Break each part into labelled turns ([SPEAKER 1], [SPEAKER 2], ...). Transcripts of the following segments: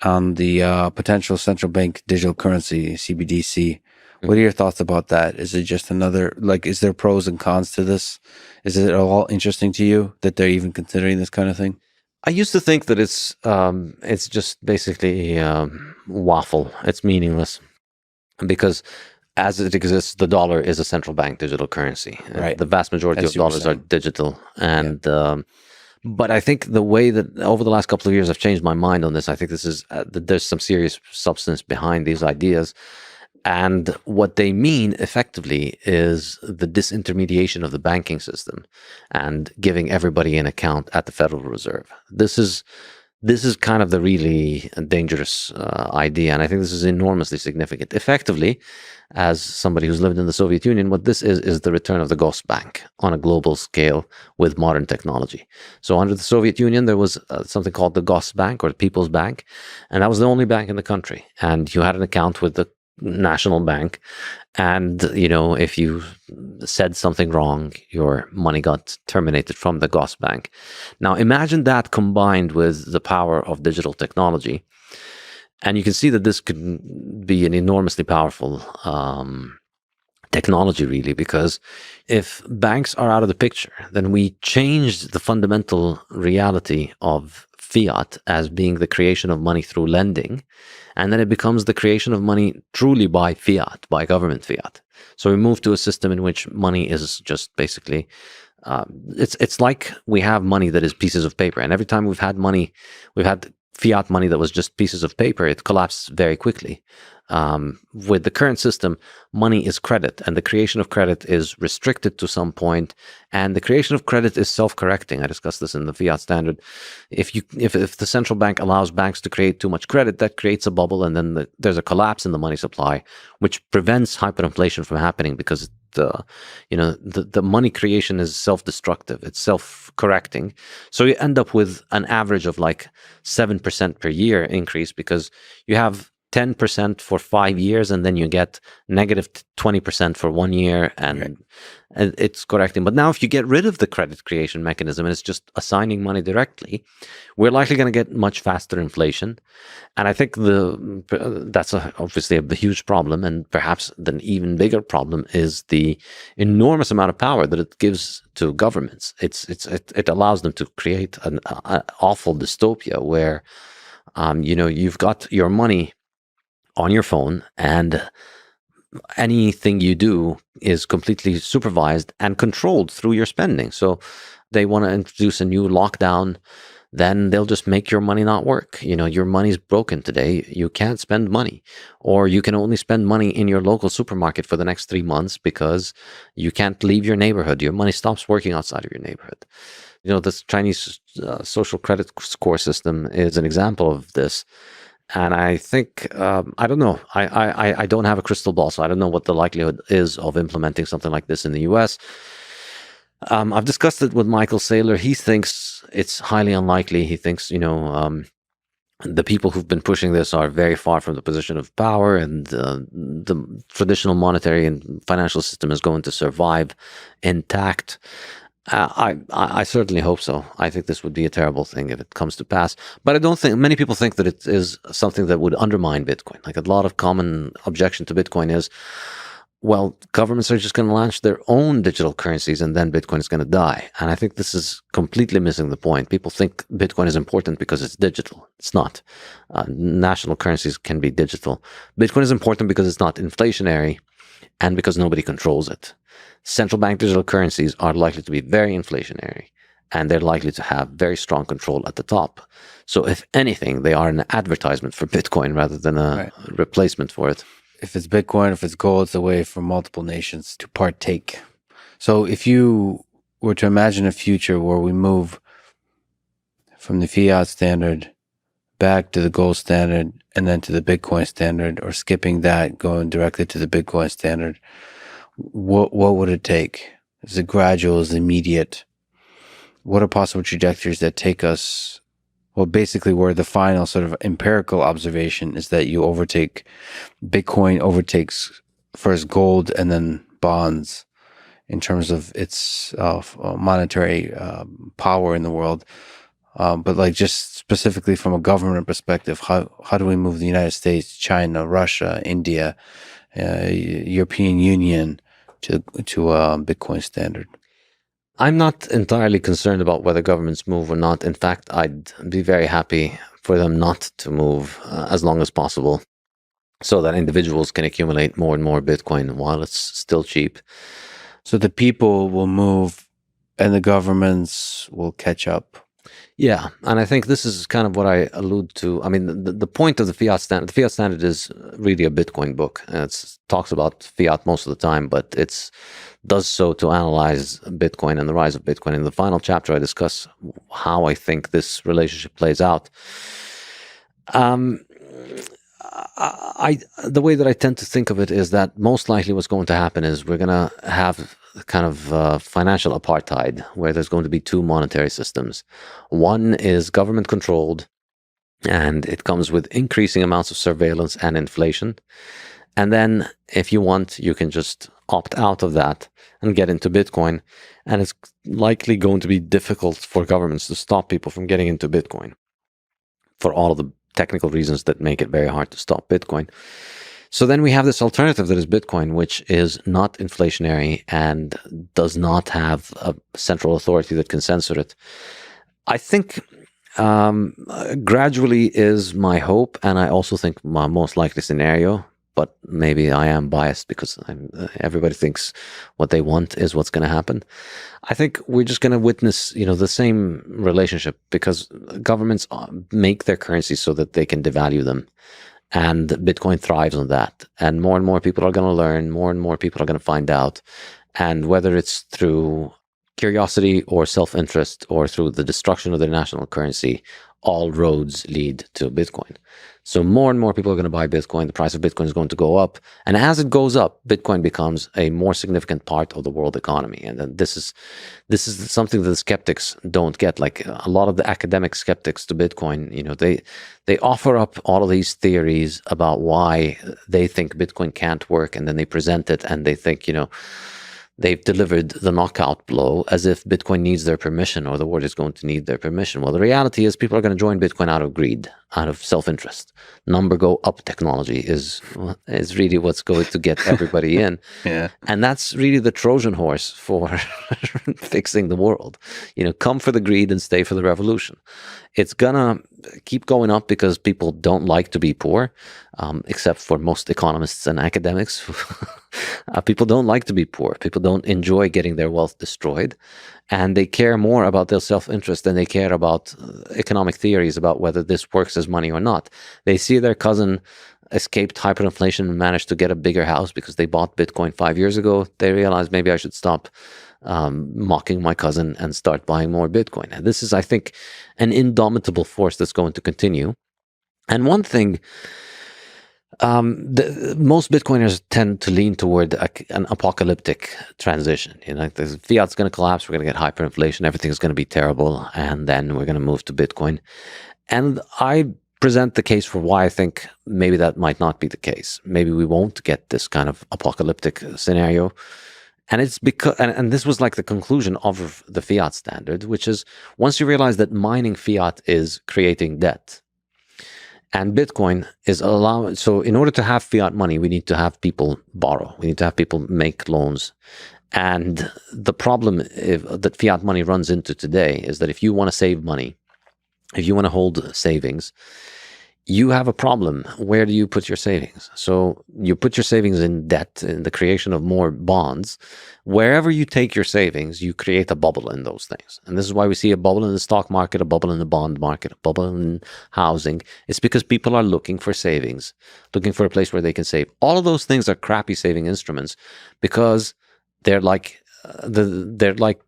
[SPEAKER 1] on the potential central bank digital currency, CBDC. What are your thoughts about that? Is it just another, like, is there pros and cons to this? Is it at all interesting to you that they're even considering this kind of thing?
[SPEAKER 2] I used to think that it's just basically waffle. It's meaningless because as it exists, the dollar is a central bank digital currency.
[SPEAKER 1] Right.
[SPEAKER 2] The vast majority
[SPEAKER 1] As
[SPEAKER 2] of
[SPEAKER 1] you were
[SPEAKER 2] dollars are
[SPEAKER 1] saying.
[SPEAKER 2] digital, and but I think the way that over the last couple of years I've changed my mind on this. I think this is there's some serious substance behind these ideas. And what they mean effectively is the disintermediation of the banking system and giving everybody an account at the Federal Reserve. This is kind of the really dangerous idea, and I think this is enormously significant. Effectively, as somebody who's lived in the Soviet Union, what this is the return of the Ghost Bank on a global scale with modern technology. So under the Soviet Union, there was something called the Ghost Bank or the People's Bank, and that was the only bank in the country. And you had an account with the national bank, and if you said something wrong, your money got terminated from the Ghost Bank. Now imagine that combined with the power of digital technology, and you can see that this could be an enormously powerful technology, really, because if banks are out of the picture, then we change the fundamental reality of fiat as being the creation of money through lending, and then it becomes the creation of money truly by fiat, by government fiat. So we move to a system in which money is just basically it's like we have money that is pieces of paper, and every time we've had fiat money that was just pieces of paper, it collapsed very quickly. With the current system, money is credit, and the creation of credit is restricted to some point, and the creation of credit is self-correcting. I discussed this in the fiat standard. If the central bank allows banks to create too much credit, that creates a bubble, and then there's a collapse in the money supply, which prevents hyperinflation from happening because the money creation is self-destructive. It's self-correcting. So you end up with an average of like 7% per year increase because you have 10% for 5 years, and then you get negative 20% for 1 year, and it's correcting. But now if you get rid of the credit creation mechanism and it's just assigning money directly, we're likely going to get much faster inflation. And I think that's obviously a huge problem, and perhaps the even bigger problem is the enormous amount of power that it gives to governments. It allows them to create an awful dystopia where you've got your money on your phone, and anything you do is completely supervised and controlled through your spending. So they want to introduce a new lockdown, then they'll just make your money not work. Your money's broken today. You can't spend money, or you can only spend money in your local supermarket for the next 3 months because you can't leave your neighborhood. Your money stops working outside of your neighborhood. This Chinese social credit score system is an example of this. And I think, I don't know, I don't have a crystal ball, so I don't know what the likelihood is of implementing something like this in the US. I've discussed it with Michael Saylor. He thinks it's highly unlikely. He thinks, the people who've been pushing this are very far from the position of power, and the traditional monetary and financial system is going to survive intact. I certainly hope so. I think this would be a terrible thing if it comes to pass. But I don't think many people think that it is something that would undermine Bitcoin. Like, a lot of common objection to Bitcoin is, well, governments are just going to launch their own digital currencies and then Bitcoin is going to die. And I think this is completely missing the point. People think Bitcoin is important because it's digital. It's not. National currencies can be digital. Bitcoin is important because it's not inflationary and because nobody controls it. Central bank digital currencies are likely to be very inflationary, and they're likely to have very strong control at the top. So if anything, they are an advertisement for Bitcoin rather than a replacement for it.
[SPEAKER 1] If it's Bitcoin, if it's gold, it's a way for multiple nations to partake. So if you were to imagine a future where we move from the fiat standard back to the gold standard and then to the Bitcoin standard, or skipping that, going directly to the Bitcoin standard, what would it take? Is it gradual? Is it immediate? What are possible trajectories that take us? Well, basically, where the final sort of empirical observation is that Bitcoin overtakes first gold and then bonds in terms of its monetary power in the world. But like just specifically from a government perspective, how do we move the United States, China, Russia, India, European Union to a Bitcoin standard?
[SPEAKER 2] I'm not entirely concerned about whether governments move or not. In fact, I'd be very happy for them not to move as long as possible, so that individuals can accumulate more and more Bitcoin while it's still cheap.
[SPEAKER 1] So the people will move and the governments will catch up.
[SPEAKER 2] Yeah, and I think this is kind of what I allude to. I mean, the point of the fiat standard is really a Bitcoin book. It talks about fiat most of the time, but it's does so to analyze Bitcoin and the rise of Bitcoin. In the final chapter, I discuss how I think this relationship plays out. The way that I tend to think of it is that most likely what's going to happen is we're going to have kind of financial apartheid, where there's going to be two monetary systems. One is government controlled, and it comes with increasing amounts of surveillance and inflation. And then if you want, you can just opt out of that and get into Bitcoin. And it's likely going to be difficult for governments to stop people from getting into Bitcoin for all of the technical reasons that make it very hard to stop Bitcoin. So then we have this alternative that is Bitcoin, which is not inflationary and does not have a central authority that can censor it. I think gradually is my hope, and I also think my most likely scenario, but maybe I am biased because everybody thinks what they want is what's going to happen. I think we're just going to witness, the same relationship, because governments make their currencies so that they can devalue them. And Bitcoin thrives on that. And more people are going to learn, more and more people are going to find out. And whether it's through curiosity or self-interest or through the destruction of their national currency, all roads lead to Bitcoin. So more and more people are going to buy Bitcoin. The price of Bitcoin is going to go up. And as it goes up, Bitcoin becomes a more significant part of the world economy. And then this is something that the skeptics don't get. Like a lot of the academic skeptics to Bitcoin, they offer up all of these theories about why they think Bitcoin can't work. And then they present it and they think, they've delivered the knockout blow, as if Bitcoin needs their permission or the world is going to need their permission. Well, the reality is people are going to join Bitcoin out of greed, out of self-interest. Number go up technology is really what's going to get everybody in.
[SPEAKER 1] Yeah.
[SPEAKER 2] And that's really the Trojan horse for fixing the world. Come for the greed and stay for the revolution. It's gonna keep going up because people don't like to be poor, except for most economists and academics. People don't like to be poor. People don't enjoy getting their wealth destroyed. And they care more about their self-interest than they care about economic theories about whether this works as money or not. They see their cousin escaped hyperinflation and managed to get a bigger house because they bought Bitcoin 5 years ago. They realize maybe I should stop mocking my cousin and start buying more Bitcoin. And this is, I think, an indomitable force that's going to continue. And one thing, most Bitcoiners tend to lean toward an apocalyptic transition. The fiat's going to collapse, we're going to get hyperinflation, everything's going to be terrible, and then we're going to move to Bitcoin. And I present the case for why I think maybe that might not be the case. Maybe we won't get this kind of apocalyptic scenario. And it's because, and this was like the conclusion of the fiat standard, which is once you realize that mining fiat is creating debt, and Bitcoin is allowing, so in order to have fiat money, we need to have people borrow. We need to have people make loans. And the problem that fiat money runs into today is that if you want to save money, if you want to hold savings, you have a problem. Where do you put your savings? So you put your savings in debt, in the creation of more bonds. Wherever you take your savings, you create a bubble in those things. And this is why we see a bubble in the stock market, a bubble in the bond market, a bubble in housing. It's because people are looking for savings, looking for a place where they can save. All of those things are crappy saving instruments because they're like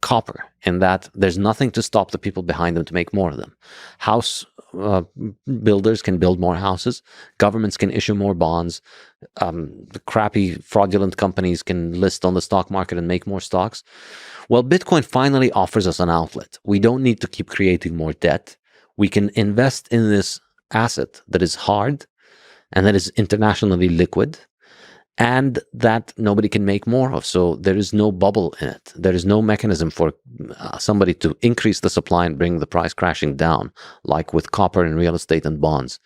[SPEAKER 2] copper, in that there's nothing to stop the people behind them to make more of them. House builders can build more houses. Governments can issue more bonds. The crappy fraudulent companies can list on the stock market and make more stocks. Well, Bitcoin finally offers us an outlet. We don't need to keep creating more debt. We can invest in this asset that is hard and that is internationally liquid. and that nobody can make more of. So there is no bubble in it. There is no mechanism for somebody to increase the supply and bring the price crashing down, like with copper and real estate and bonds.